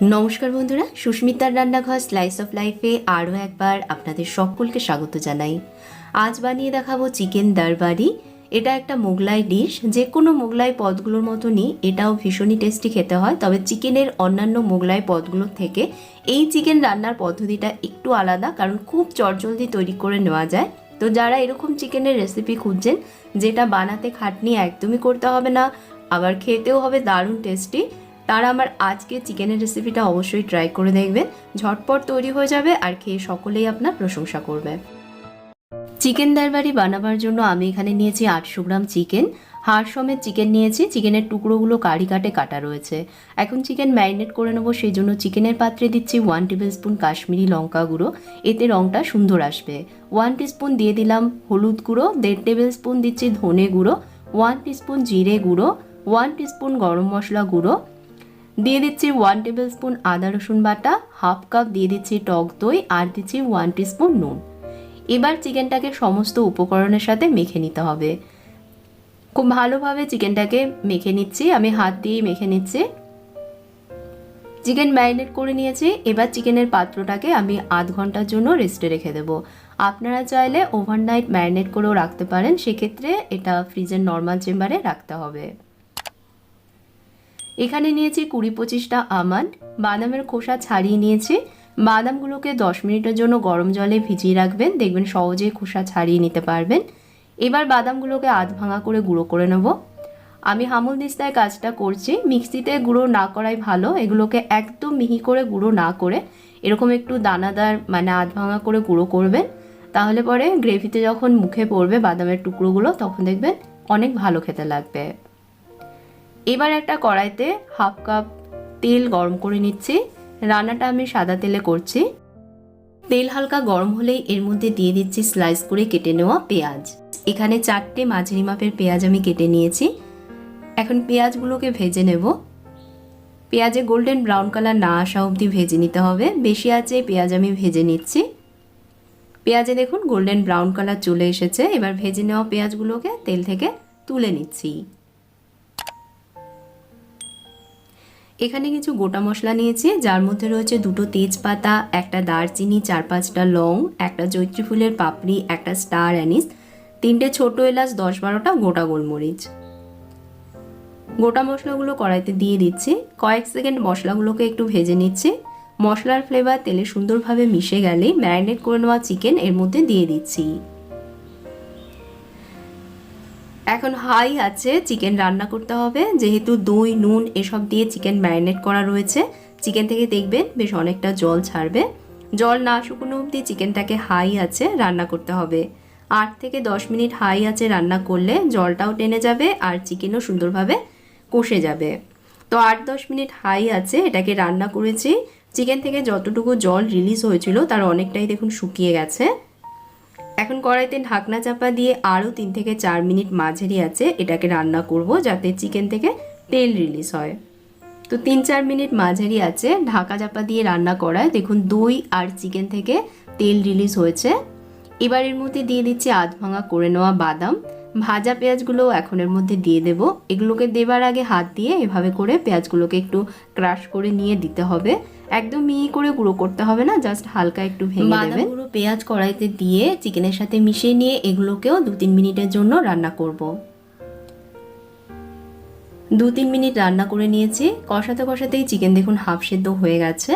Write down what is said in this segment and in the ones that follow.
নমস্কার বন্ধুরা, সুস্মিতার রান্নাঘর স্লাইস অফ লাইফে আরও একবার আপনাদের সকলকে স্বাগত জানাই। আজ বানিয়ে দেখাবো চিকেন দরবারি। এটা একটা মোগলাই ডিশ। যে কোনো মোগলাই পদগুলোর মতনই এটাও ভীষণই টেস্টি খেতে হয়, তবে চিকেনের অন্যান্য মোগলাই পদগুলোর থেকে এই চিকেন রান্নার পদ্ধতিটা একটু আলাদা, কারণ খুব চটজলদি তৈরি করে নেওয়া যায়। তো যারা এরকম চিকেনের রেসিপি খুঁজছেন যেটা বানাতে খাটনি একদমই করতে হবে না, আবার খেতেও হবে দারুণ টেস্টি, তারা আমার আজকে চিকেনের রেসিপিটা অবশ্যই ট্রাই করে দেখবেন। ঝটপট তৈরি হয়ে যাবে আর খেয়ে সকলেই আপনার প্রশংসা করবে। চিকেন দরবারি বানাবার জন্য আমি এখানে নিয়েছি 800 গ্রাম চিকেন। হাড় সমেত চিকেন নিয়েছি। চিকেনের টুকরোগুলো কাটে কাটা রয়েছে। এখন চিকেন ম্যারিনেট করে নেবো, সেই জন্য চিকেনের পাত্রে দিচ্ছি 1 টেবিল স্পুন কাশ্মীরি লঙ্কা গুঁড়ো, এতে রঙটা সুন্দর আসবে। 1 টিস্পুন দিয়ে দিলাম হলুদ গুঁড়ো, 1.5 টেবিল স্পুন দিচ্ছি ধনে গুঁড়ো, 1 টিস্পুন জিরে গুঁড়ো, 1 টিস্পুন গরম মশলা গুঁড়ো, দিয়ে দিচ্ছি 1 টেবিল স্পুন আদা রসুন বাটা, হাফ কাপ দিয়ে দিচ্ছি টক দই, আর দিচ্ছি 1 টিস্পুন নুন। এবার চিকেনটাকে সমস্ত উপকরণের সাথে মেখে নিতে হবে। খুব ভালোভাবে চিকেনটাকে মেখে নিচ্ছি, আমি হাত দিয়ে মেখে নিচ্ছি। চিকেন ম্যারিনেট করে নিয়েছি। এবার চিকেনের পাত্রটাকে আমি আধ ঘন্টার জন্য রেস্টে রেখে দেবো। আপনারা চাইলে ওভারনাইট ম্যারিনেট করেও রাখতে পারেন, সেক্ষেত্রে এটা ফ্রিজের নর্মাল চেম্বারে রাখতে হবে। এখানে নিয়েছি 20-25টা আমন্ড, বাদামের খোসা ছাড়িয়ে নিয়েছি। বাদামগুলোকে 10 মিনিটের জন্য গরম জলে ভিজিয়ে রাখবেন, দেখবেন সহজেই খোসা ছাড়িয়ে নিতে পারবেন। এবার বাদামগুলোকে আধ ভাঙা করে গুঁড়ো করে নেব। আমি হামলদিস্তায় কাজটা করছি, মিক্সিতে গুঁড়ো না করাই ভালো। এগুলোকে একদম মিহি করে গুঁড়ো না করে এরকম একটু দানাদার মানে আধ ভাঙা করে গুঁড়ো করবেন, তাহলে পরে গ্রেভিতে যখন মুখে পড়বে বাদামের টুকরোগুলো তখন দেখবেন অনেক ভালো খেতে লাগবে। এবার একটা কড়াইতে হাফ কাপ তেল গরম করে নিচ্ছি। রান্নাটা আমি সাদা তেলে করছি। তেল হালকা গরম হলেই এর মধ্যে দিয়ে দিচ্ছি স্লাইস করে কেটে নেওয়া পেঁয়াজ। এখানে 4টে মাঝারি মাপের পেঁয়াজ আমি কেটে নিয়েছি। এখন পেঁয়াজগুলোকে ভেজে নেব। পেঁয়াজে গোল্ডেন ব্রাউন কালার না আসা অবধি ভেজে নিতে হবে। বেশি আঁচে পেঁয়াজ আমি ভেজে নিচ্ছি। পেঁয়াজে দেখুন গোল্ডেন ব্রাউন কালার চলে এসেছে। এবার ভেজে নেওয়া পেঁয়াজগুলোকে তেল থেকে তুলে নিচ্ছি। এখানে কিছু গোটা মশলা নিয়েছি, যার মধ্যে রয়েছে 2টো তেজপাতা, একটা দারচিনি, 4-5টা লং, একটা জয়িত্রী ফুলের পাপড়ি, একটা স্টার অ্যানিস, 3টে ছোট এলাচ, 10-12টা গোটা গোলমরিচ। গোটা মশলাগুলো কড়াইতে দিয়ে দিচ্ছি। কয়েক সেকেন্ড মশলাগুলোকে একটু ভেজে নিচ্ছি। মশলার ফ্লেভার তেলে সুন্দরভাবে মিশে গেলে ম্যারিনেট করে নেওয়া চিকেন এর মধ্যে দিয়ে দিচ্ছি। এখন হাই আছে চিকেন রান্না করতে হবে, যেহেতু দই নুন এসব দিয়ে চিকেন ম্যারিনেট করা রয়েছে। চিকেন থেকে দেখবেন বেশ অনেকটা জল ছাড়বে। জল না শুকনো অবধি চিকেনটাকে হাই আছে রান্না করতে হবে। 8 থেকে 10 মিনিট হাই আছে রান্না করলে জলটাও টেনে যাবে আর চিকেনও সুন্দরভাবে কষে যাবে। তো 8-10 মিনিট হাই আছে এটাকে রান্না করেছি। চিকেন থেকে যতটুকু জল রিলিজ হয়েছিল তার অনেকটাই দেখুন শুকিয়ে গেছে। এখন কড়াইতে ঢাকনা চাপা দিয়ে আরও 3 থেকে 4 মিনিট মাঝারি আছে এটাকে রান্না করব, যাতে চিকেন থেকে তেল রিলিজ হয়। তো 3-4 মিনিট মাঝারি আছে ঢাকা চাপা দিয়ে রান্না করায় দেখুন দই আর চিকেন থেকে তেল রিলিজ হয়েছে। এবার এর মধ্যে দিয়ে দিচ্ছি আধ ভাঙা করে নেওয়া বাদাম। ভাজা পেঁয়াজগুলো এখন এর মধ্যে দিয়ে দেব। এগুলোকে দেবার আগে হাত দিয়ে এভাবে করে পেঁয়াজগুলোকে একটু ক্রাশ করে নিয়ে দিতে হবে। একদম মিহি করে গুঁড়ো করতে হবে না, জাস্ট হালকা একটু ভেঙে দেবেন। গুঁড়ো পেঁয়াজ কড়াইতে দিয়ে চিকেনের সাথে মিশিয়ে নিয়ে এগুলোকেও 2-3 মিনিটের জন্য রান্না করব। 2-3 মিনিট রান্না করে নিয়েছি। কষাতে কষাতেই চিকেন দেখুন হাফ সেদ্ধ হয়ে গেছে।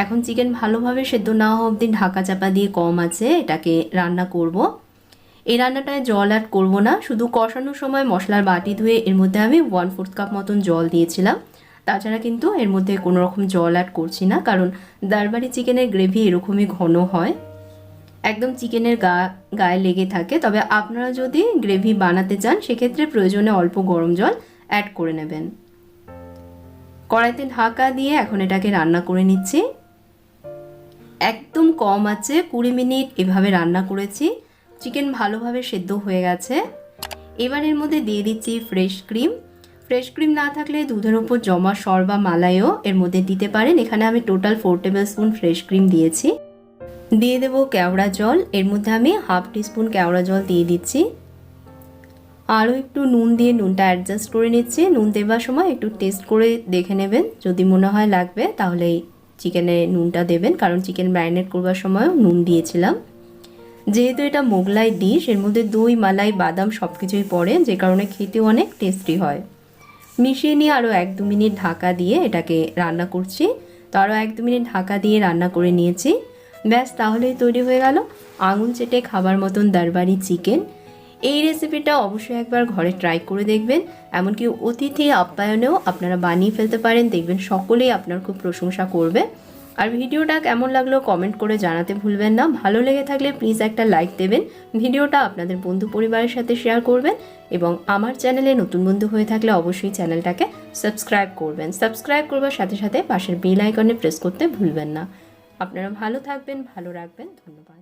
এখন চিকেন ভালোভাবে সেদ্ধ না হওয়া অবধি ঢাকা চাপা দিয়ে কম আছে এটাকে রান্না করব। এই রান্নাটায় জল অ্যাড করব না, শুধু কষানোর সময় মশলার বাটি ধুয়ে এর মধ্যে আমি 1/4 কাপ মতন জল দিয়েছিলাম। তাছাড়া কিন্তু এর মধ্যে কোনো রকম জল অ্যাড করছি না, কারণ দরবারি চিকেনের গ্রেভি এরকমই ঘন হয়, একদম চিকেনের গায়ে লেগে থাকে। তবে আপনারা যদি গ্রেভি বানাতে চান সেক্ষেত্রে প্রয়োজনে অল্প গরম জল অ্যাড করে নেবেন। কড়াইতে ঢাকা দিয়ে এখন এটাকে রান্না করে নিচ্ছি। একদম কম আছে 20 মিনিট এভাবে রান্না করেছি। চিকেন ভালোভাবে সেদ্ধ হয়ে গেছে। এবার এর মধ্যে দিয়ে দিচ্ছি ফ্রেশ ক্রিম। ফ্রেশ ক্রিম না থাকলে দুধের উপর জমা সর বা মালাইও এর মধ্যে দিতে পারেন। এখানে আমি total 4 table spoon fresh cream দিয়েছি। দিয়ে দেব কেওড়া জল। এর মধ্যে আমি হাফ টিস্পুন কেওড়া জল দিয়ে দিচ্ছি। আরও একটু নুন দিয়ে নুনটা অ্যাডজাস্ট করে নিচ্ছি। নুন দেওয়ার সময় একটু টেস্ট করে দেখে নেবেন, যদি মনে হয় লাগবে তাহলে চিকেনে নুনটা দেবেন, কারণ চিকেন ম্যারিনেট করবার সময়ও নুন দিয়েছিলাম। যেহেতু এটা মোগলাই ডিশ, এর মধ্যে দই, মালাই, বাদাম সব কিছুই পড়ে, যে কারণে খেতেও অনেক টেস্টি হয়। মিশিয়ে নিয়ে আরও 1-2 মিনিট ঢাকা দিয়ে এটাকে রান্না করছি। তো আরও 1-2 মিনিট ঢাকা দিয়ে রান্না করে নিয়েছি। ব্যাস, তাহলেই তৈরি হয়ে গেল আঙুল চেটে খাবার মতন দারবারি চিকেন। এই রেসিপিটা অবশ্যই একবার ঘরে ট্রাই করে দেখবেন, এমনকি অতিথি আপ্যায়নেও আপনারা বানিয়ে ফেলতে পারেন, দেখবেন সকলেই আপনার খুব প্রশংসা করবে। আর ভিডিওটা কেমন লাগলো কমেন্ট করে জানাতে ভুলবেন না। ভালো লেগে থাকলে প্লিজ একটা লাইক দেবেন, ভিডিওটা আপনাদের বন্ধু পরিবারের সাথে শেয়ার করবেন, এবং আমার চ্যানেলে নতুন বন্ধু হয়ে থাকলে অবশ্যই চ্যানেলটাকে সাবস্ক্রাইব করবেন। সাবস্ক্রাইব করবার সাথে সাথে পাশের বেল আইকনে প্রেস করতে ভুলবেন না। আপনারা ভালো থাকবেন, ভালো রাখবেন। ধন্যবাদ।